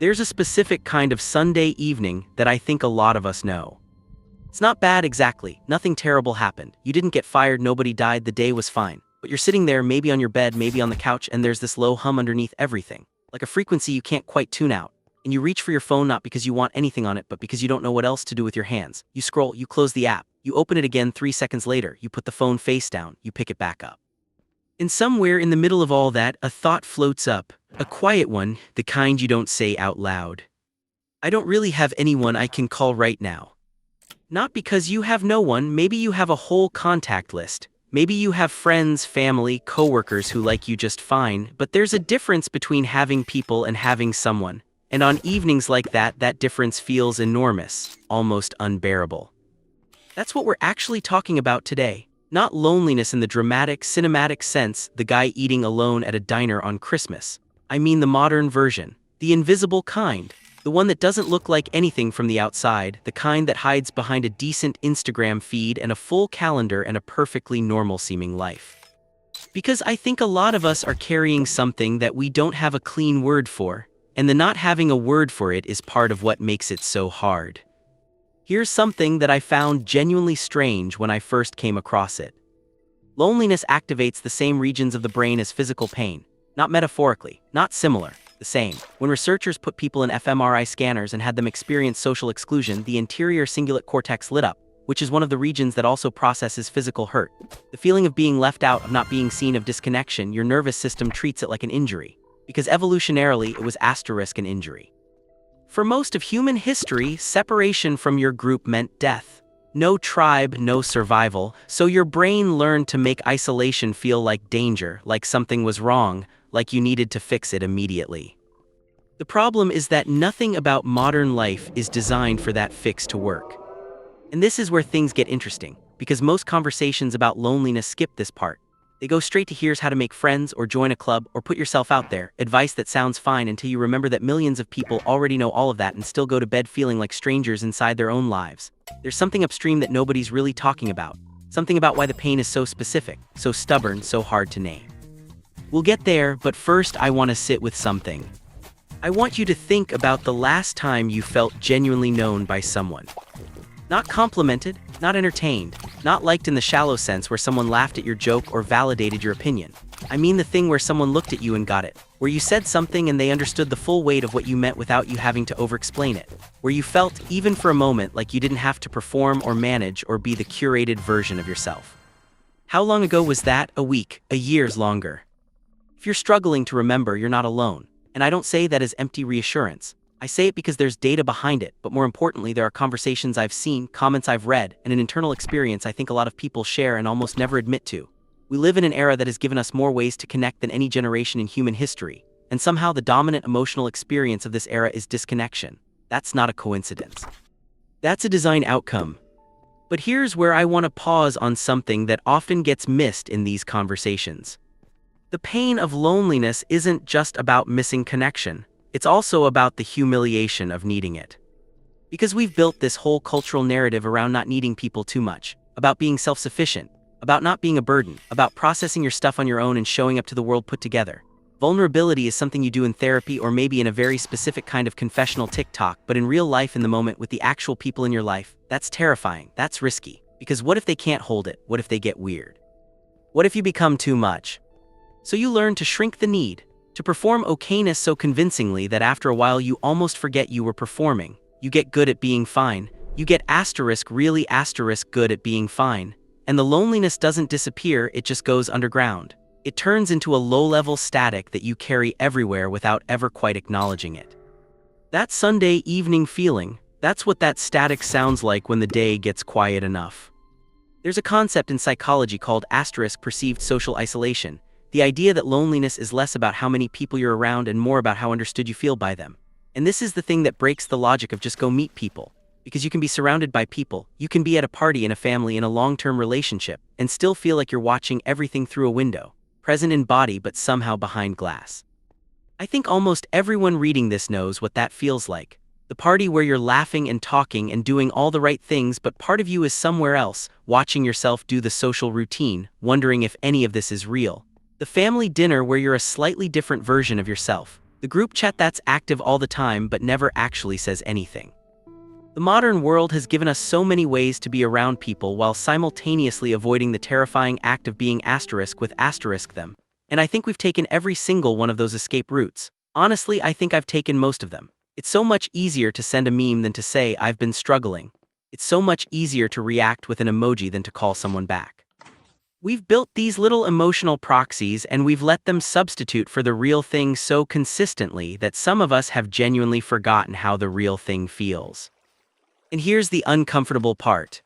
There's a specific kind of Sunday evening that I think a lot of us know. It's not bad exactly, nothing terrible happened. You didn't get fired, nobody died, the day was fine. But you're sitting there, maybe on your bed, maybe on the couch, and there's this low hum underneath everything. Like a frequency you can't quite tune out. And you reach for your phone not because you want anything on it, but because you don't know what else to do with your hands. You scroll, you close the app, you open it again 3 seconds later, you put the phone face down, you pick it back up. And somewhere in the middle of all that, a thought floats up. A quiet one, the kind you don't say out loud. I don't really have anyone I can call right now. Not because you have no one, maybe you have a whole contact list. Maybe you have friends, family, coworkers who like you just fine, but there's a difference between having people and having someone. And on evenings like that, that difference feels enormous, almost unbearable. That's what we're actually talking about today. Not loneliness in the dramatic, cinematic sense, the guy eating alone at a diner on Christmas. I mean the modern version, the invisible kind, the one that doesn't look like anything from the outside, the kind that hides behind a decent Instagram feed and a full calendar and a perfectly normal-seeming life. Because I think a lot of us are carrying something that we don't have a clean word for, and the not having a word for it is part of what makes it so hard. Here's something that I found genuinely strange when I first came across it. Loneliness activates the same regions of the brain as physical pain. Not metaphorically, not similar, the same. When researchers put people in fMRI scanners and had them experience social exclusion, the anterior cingulate cortex lit up, which is one of the regions that also processes physical hurt. The feeling of being left out, of not being seen, of disconnection, your nervous system treats it like an injury. Because evolutionarily, it was asterisk an injury. For most of human history, separation from your group meant death. No tribe, no survival, so your brain learned to make isolation feel like danger, like something was wrong, like you needed to fix it immediately. The problem is that nothing about modern life is designed for that fix to work. And this is where things get interesting, because most conversations about loneliness skip this part. They go straight to here's how to make friends or join a club or put yourself out there, advice that sounds fine until you remember that millions of people already know all of that and still go to bed feeling like strangers inside their own lives. There's something upstream that nobody's really talking about. Something about why the pain is so specific, so stubborn, so hard to name. We'll get there, but first I want to sit with something. I want you to think about the last time you felt genuinely known by someone. Not complimented, not entertained, not liked in the shallow sense where someone laughed at your joke or validated your opinion. I mean the thing where someone looked at you and got it, where you said something and they understood the full weight of what you meant without you having to over-explain it, where you felt, even for a moment, like you didn't have to perform or manage or be the curated version of yourself. How long ago was that? A week, a year's longer. If you're struggling to remember, you're not alone. And I don't say that as empty reassurance. I say it because there's data behind it, but more importantly, there are conversations I've seen, comments I've read, and an internal experience I think a lot of people share and almost never admit to. We live in an era that has given us more ways to connect than any generation in human history, and somehow the dominant emotional experience of this era is disconnection. That's not a coincidence. That's a design outcome. But here's where I want to pause on something that often gets missed in these conversations. The pain of loneliness isn't just about missing connection. It's also about the humiliation of needing it. Because we've built this whole cultural narrative around not needing people too much, about being self-sufficient, about not being a burden, about processing your stuff on your own and showing up to the world put together. Vulnerability is something you do in therapy or maybe in a very specific kind of confessional TikTok, but in real life, in the moment with the actual people in your life, that's terrifying, that's risky. Because what if they can't hold it? What if they get weird? What if you become too much? So you learn to shrink the need, to perform okayness so convincingly that after a while you almost forget you were performing. You get good at being fine. You get really good at being fine. And the loneliness doesn't disappear, it just goes underground. It turns into a low-level static that you carry everywhere without ever quite acknowledging it. That Sunday evening feeling, that's what that static sounds like when the day gets quiet enough. There's a concept in psychology called perceived social isolation. The idea that loneliness is less about how many people you're around and more about how understood you feel by them. And this is the thing that breaks the logic of just go meet people. Because you can be surrounded by people, you can be at a party, in a family, in a long-term relationship, and still feel like you're watching everything through a window, present in body but somehow behind glass. I think almost everyone reading this knows what that feels like. The party where you're laughing and talking and doing all the right things, but part of you is somewhere else, watching yourself do the social routine, wondering if any of this is real. The family dinner where you're a slightly different version of yourself, The group chat that's active all the time but never actually says anything. The modern world has given us so many ways to be around people while simultaneously avoiding the terrifying act of being asterisk with asterisk them. And I think we've taken every single one of those escape routes. Honestly, I think I've taken most of them. It's so much easier to send a meme than to say, "I've been struggling." It's so much easier to react with an emoji than to call someone back. We've built these little emotional proxies and we've let them substitute for the real thing so consistently that some of us have genuinely forgotten how the real thing feels. And here's the uncomfortable part.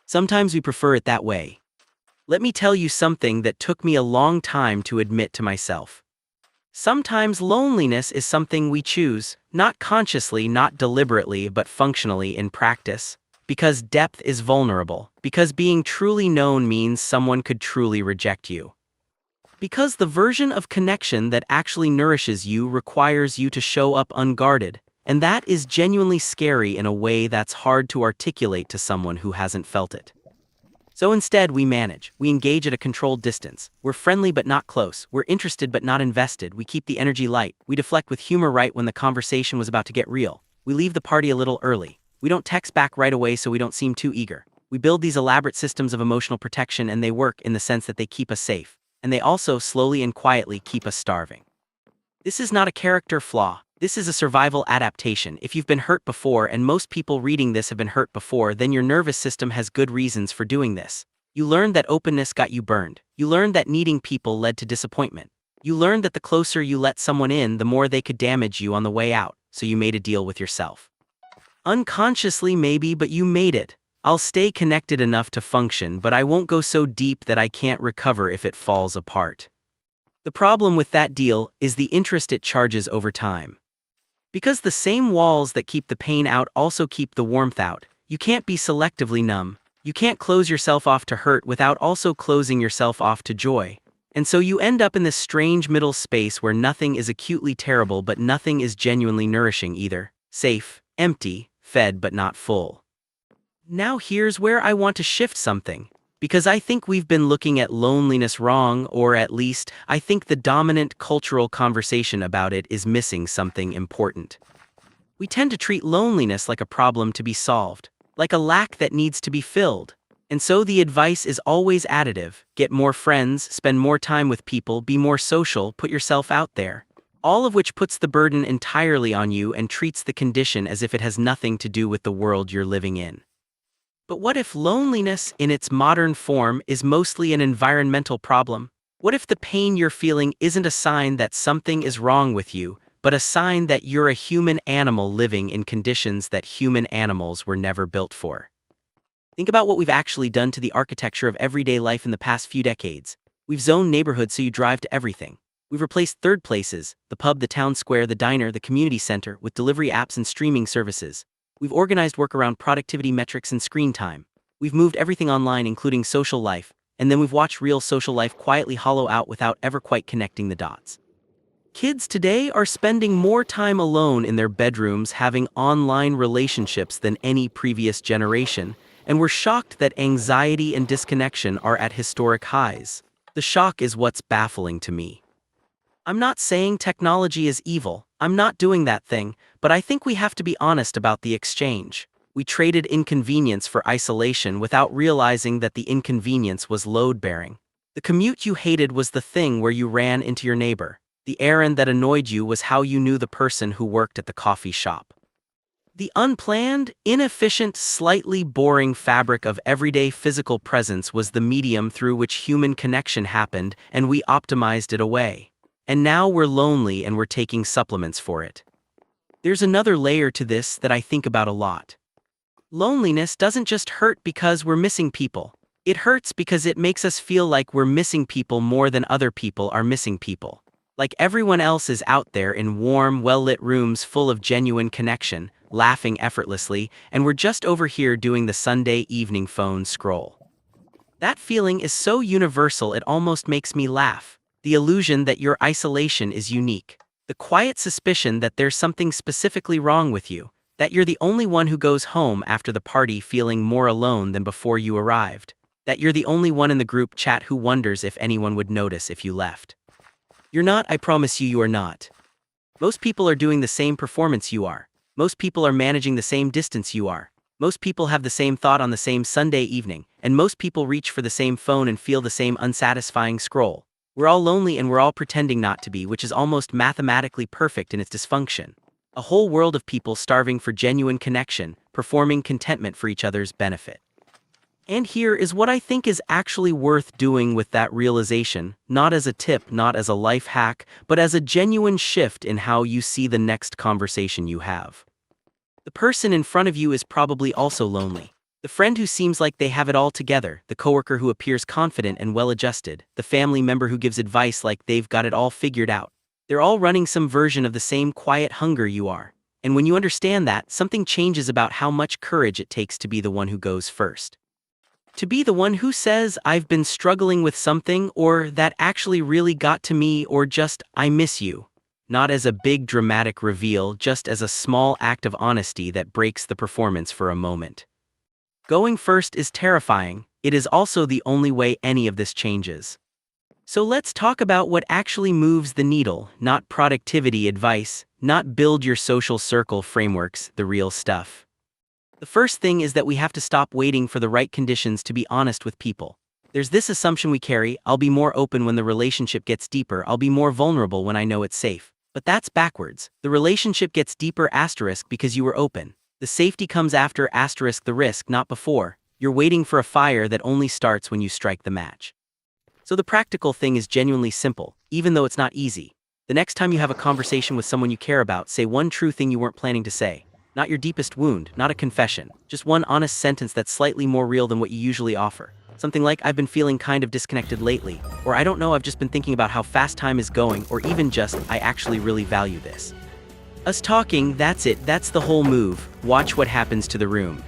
Sometimes we prefer it that way. Let me tell you something that took me a long time to admit to myself. Sometimes loneliness is something we choose, not consciously, not deliberately, but functionally in practice. Because depth is vulnerable. Because being truly known means someone could truly reject you. Because the version of connection that actually nourishes you requires you to show up unguarded. And that is genuinely scary in a way that's hard to articulate to someone who hasn't felt it. So instead, we manage. We engage at a controlled distance. We're friendly but not close. We're interested but not invested. We keep the energy light. We deflect with humor right when the conversation was about to get real. We leave the party a little early. We don't text back right away so we don't seem too eager. We build these elaborate systems of emotional protection and they work in the sense that they keep us safe. And they also slowly and quietly keep us starving. This is not a character flaw. This is a survival adaptation. If you've been hurt before, and most people reading this have been hurt before, then your nervous system has good reasons for doing this. You learned that openness got you burned. You learned that needing people led to disappointment. You learned that the closer you let someone in, the more they could damage you on the way out, so you made a deal with yourself. Unconsciously maybe, but you made it. I'll stay connected enough to function, but I won't go so deep that I can't recover if it falls apart. The problem with that deal is the interest it charges over time. Because the same walls that keep the pain out also keep the warmth out, you can't be selectively numb. You can't close yourself off to hurt without also closing yourself off to joy. And so you end up in this strange middle space where nothing is acutely terrible but nothing is genuinely nourishing either. Safe, empty, fed but not full. Now here's where I want to shift something. Because I think we've been looking at loneliness wrong, or at least, I think the dominant cultural conversation about it is missing something important. We tend to treat loneliness like a problem to be solved, like a lack that needs to be filled. And so the advice is always additive: get more friends, spend more time with people, be more social, put yourself out there. All of which puts the burden entirely on you and treats the condition as if it has nothing to do with the world you're living in. But what if loneliness in its modern form is mostly an environmental problem? What if the pain you're feeling isn't a sign that something is wrong with you, but a sign that you're a human animal living in conditions that human animals were never built for? Think about what we've actually done to the architecture of everyday life in the past few decades. We've zoned neighborhoods so you drive to everything. We've replaced third places, the pub, the town square, the diner, the community center, with delivery apps and streaming services. We've organized work around productivity metrics and screen time. We've moved everything online, including social life, and then we've watched real social life quietly hollow out without ever quite connecting the dots. Kids today are spending more time alone in their bedrooms having online relationships than any previous generation, and we're shocked that anxiety and disconnection are at historic highs. The shock is what's baffling to me. I'm not saying technology is evil, I'm not doing that thing, but I think we have to be honest about the exchange. We traded inconvenience for isolation without realizing that the inconvenience was load-bearing. The commute you hated was the thing where you ran into your neighbor. The errand that annoyed you was how you knew the person who worked at the coffee shop. The unplanned, inefficient, slightly boring fabric of everyday physical presence was the medium through which human connection happened, and we optimized it away. And now we're lonely and we're taking supplements for it. There's another layer to this that I think about a lot. Loneliness doesn't just hurt because we're missing people. It hurts because it makes us feel like we're missing people more than other people are missing people. Like everyone else is out there in warm, well-lit rooms full of genuine connection, laughing effortlessly, and we're just over here doing the Sunday evening phone scroll. That feeling is so universal it almost makes me laugh. The illusion that your isolation is unique. The quiet suspicion that there's something specifically wrong with you. That you're the only one who goes home after the party feeling more alone than before you arrived. That you're the only one in the group chat who wonders if anyone would notice if you left. You're not, I promise you, you are not. Most people are doing the same performance you are. Most people are managing the same distance you are. Most people have the same thought on the same Sunday evening, and most people reach for the same phone and feel the same unsatisfying scroll. We're all lonely and we're all pretending not to be, which is almost mathematically perfect in its dysfunction. A whole world of people starving for genuine connection, performing contentment for each other's benefit. And here is what I think is actually worth doing with that realization, not as a tip, not as a life hack, but as a genuine shift in how you see the next conversation you have. The person in front of you is probably also lonely. The friend who seems like they have it all together, the coworker who appears confident and well-adjusted, the family member who gives advice like they've got it all figured out. They're all running some version of the same quiet hunger you are. And when you understand that, something changes about how much courage it takes to be the one who goes first. To be the one who says, I've been struggling with something, or that actually really got to me, or just, I miss you. Not as a big dramatic reveal, just as a small act of honesty that breaks the performance for a moment. Going first is terrifying. It is also the only way any of this changes. So let's talk about what actually moves the needle, not productivity advice, not build your social circle frameworks, the real stuff. The first thing is that we have to stop waiting for the right conditions to be honest with people. There's this assumption we carry: I'll be more open when the relationship gets deeper, I'll be more vulnerable when I know it's safe. But that's backwards. The relationship gets deeper * because you were open. The safety comes after * the risk, not before. You're waiting for a fire that only starts when you strike the match. So the practical thing is genuinely simple, even though it's not easy. The next time you have a conversation with someone you care about, say one true thing you weren't planning to say. Not your deepest wound, not a confession, just one honest sentence that's slightly more real than what you usually offer. Something like, I've been feeling kind of disconnected lately, or I don't know, I've just been thinking about how fast time is going, or even just, I actually really value this. Us talking, that's it, that's the whole move. Watch what happens to the room.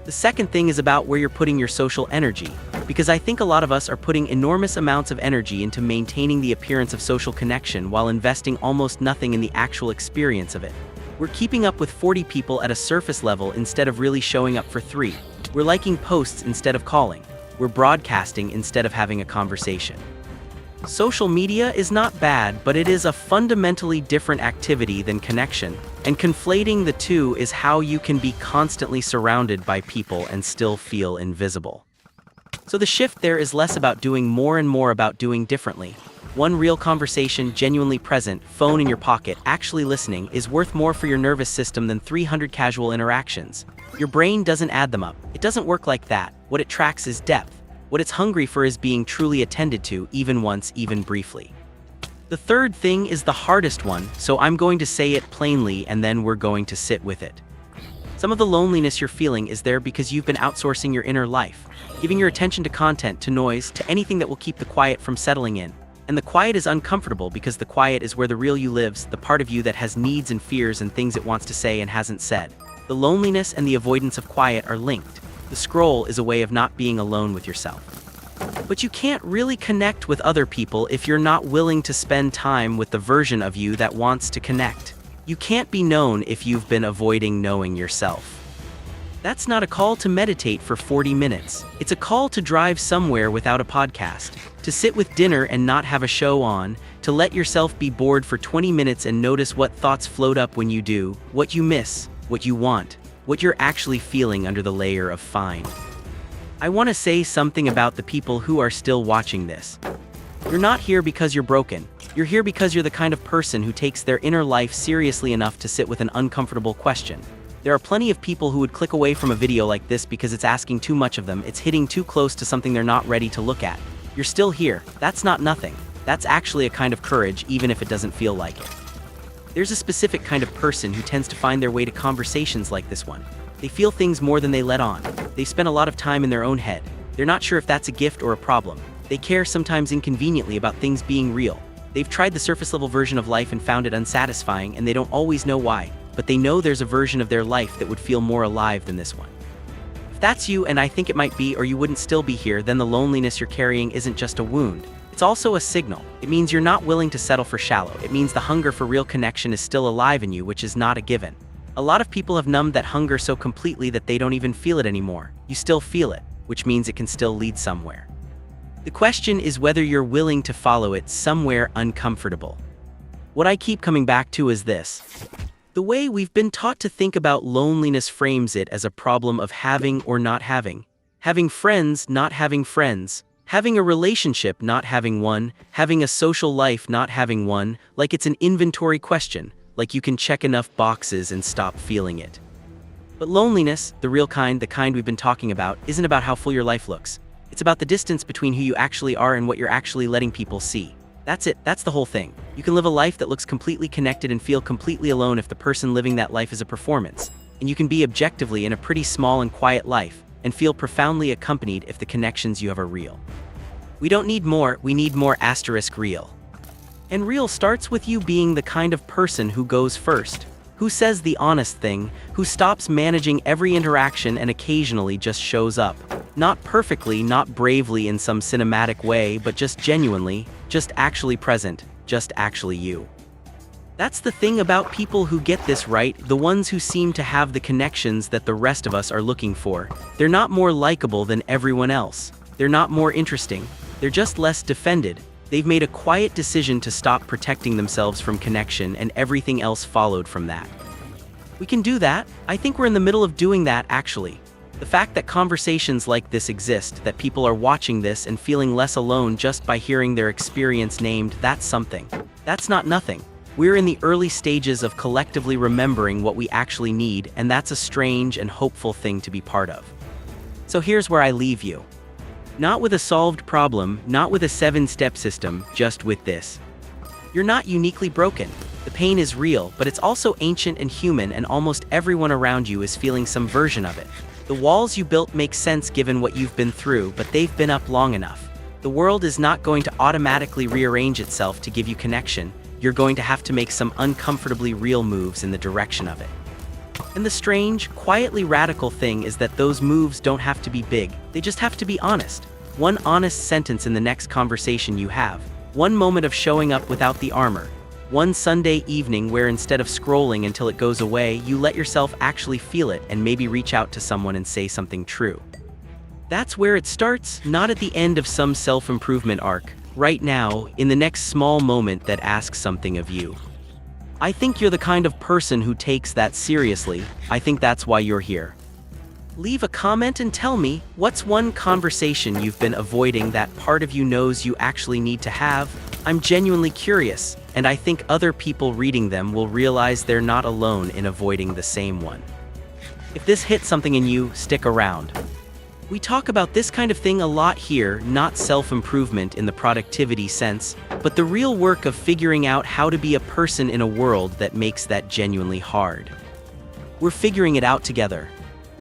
The second thing is about where you're putting your social energy, because I think a lot of us are putting enormous amounts of energy into maintaining the appearance of social connection while investing almost nothing in the actual experience of it. We're keeping up with 40 people at a surface level instead of really showing up for 3. We're liking posts instead of calling. We're broadcasting instead of having a conversation. Social media is not bad, but it is a fundamentally different activity than connection, and conflating the two is how you can be constantly surrounded by people and still feel invisible. So the shift there is less about doing more and more about doing differently. One real conversation, genuinely present, phone in your pocket, actually listening, is worth more for your nervous system than 300 casual interactions. Your brain doesn't add them up. It doesn't work like that. What it tracks is depth. What it's hungry for is being truly attended to, even once, even briefly. The third thing is the hardest one, so I'm going to say it plainly and then we're going to sit with it. Some of the loneliness you're feeling is there because you've been outsourcing your inner life, giving your attention to content, to noise, to anything that will keep the quiet from settling in. And the quiet is uncomfortable because the quiet is where the real you lives, the part of you that has needs and fears and things it wants to say and hasn't said. The loneliness and the avoidance of quiet are linked. The scroll is a way of not being alone with yourself. But you can't really connect with other people if you're not willing to spend time with the version of you that wants to connect. You can't be known if you've been avoiding knowing yourself. That's not a call to meditate for 40 minutes. It's a call to drive somewhere without a podcast, to sit with dinner and not have a show on, to let yourself be bored for 20 minutes and notice what thoughts float up when you do, what you miss, what you want, what you're actually feeling under the layer of fine. I want to say something about the people who are still watching this. You're not here because you're broken. You're here because you're the kind of person who takes their inner life seriously enough to sit with an uncomfortable question. There are plenty of people who would click away from a video like this because it's asking too much of them, it's hitting too close to something they're not ready to look at. You're still here. That's not nothing. That's actually a kind of courage, even if it doesn't feel like it. There's a specific kind of person who tends to find their way to conversations like this one. They feel things more than they let on. They spend a lot of time in their own head. They're not sure if that's a gift or a problem. They care, sometimes inconveniently, about things being real. They've tried the surface-level version of life and found it unsatisfying, and they don't always know why, but they know there's a version of their life that would feel more alive than this one. If that's you, and I think it might be, or you wouldn't still be here, then the loneliness you're carrying isn't just a wound. It's also a signal. It means you're not willing to settle for shallow. It means the hunger for real connection is still alive in you, which is not a given. A lot of people have numbed that hunger so completely that they don't even feel it anymore. You still feel it, which means it can still lead somewhere. The question is whether you're willing to follow it somewhere uncomfortable. What I keep coming back to is this. The way we've been taught to think about loneliness frames it as a problem of having or not having friends, not having friends, having a relationship, not having one, having a social life, not having one, like it's an inventory question, like you can check enough boxes and stop feeling it. But loneliness, the real kind, the kind we've been talking about, isn't about how full your life looks. It's about the distance between who you actually are and what you're actually letting people see. That's it, that's the whole thing. You can live a life that looks completely connected and feel completely alone if the person living that life is a performance. And you can be objectively in a pretty small and quiet life and feel profoundly accompanied if the connections you have are real. We don't need more, we need more * real. And real starts with you being the kind of person who goes first, who says the honest thing, who stops managing every interaction and occasionally just shows up. Not perfectly, not bravely in some cinematic way, but just genuinely, just actually present, just actually you. That's the thing about people who get this right, the ones who seem to have the connections that the rest of us are looking for. They're not more likable than everyone else. They're not more interesting. They're just less defended. They've made a quiet decision to stop protecting themselves from connection, and everything else followed from that. We can do that. I think we're in the middle of doing that, actually. The fact that conversations like this exist, that people are watching this and feeling less alone just by hearing their experience named, that's something. That's not nothing. We're in the early stages of collectively remembering what we actually need, and that's a strange and hopeful thing to be part of. So here's where I leave you. Not with a solved problem, not with a 7-step system, just with this. You're not uniquely broken. The pain is real, but it's also ancient and human, and almost everyone around you is feeling some version of it. The walls you built make sense given what you've been through, but they've been up long enough. The world is not going to automatically rearrange itself to give you connection. You're going to have to make some uncomfortably real moves in the direction of it. And the strange, quietly radical thing is that those moves don't have to be big, they just have to be honest. One honest sentence in the next conversation you have. One moment of showing up without the armor. One Sunday evening where instead of scrolling until it goes away, you let yourself actually feel it and maybe reach out to someone and say something true. That's where it starts, not at the end of some self-improvement arc. Right now, in the next small moment that asks something of you. I think you're the kind of person who takes that seriously. I think that's why you're here. Leave a comment and tell me, what's one conversation you've been avoiding that part of you knows you actually need to have? I'm genuinely curious, and I think other people reading them will realize they're not alone in avoiding the same one. If this hit something in you, stick around. We talk about this kind of thing a lot here, not self-improvement in the productivity sense, but the real work of figuring out how to be a person in a world that makes that genuinely hard. We're figuring it out together.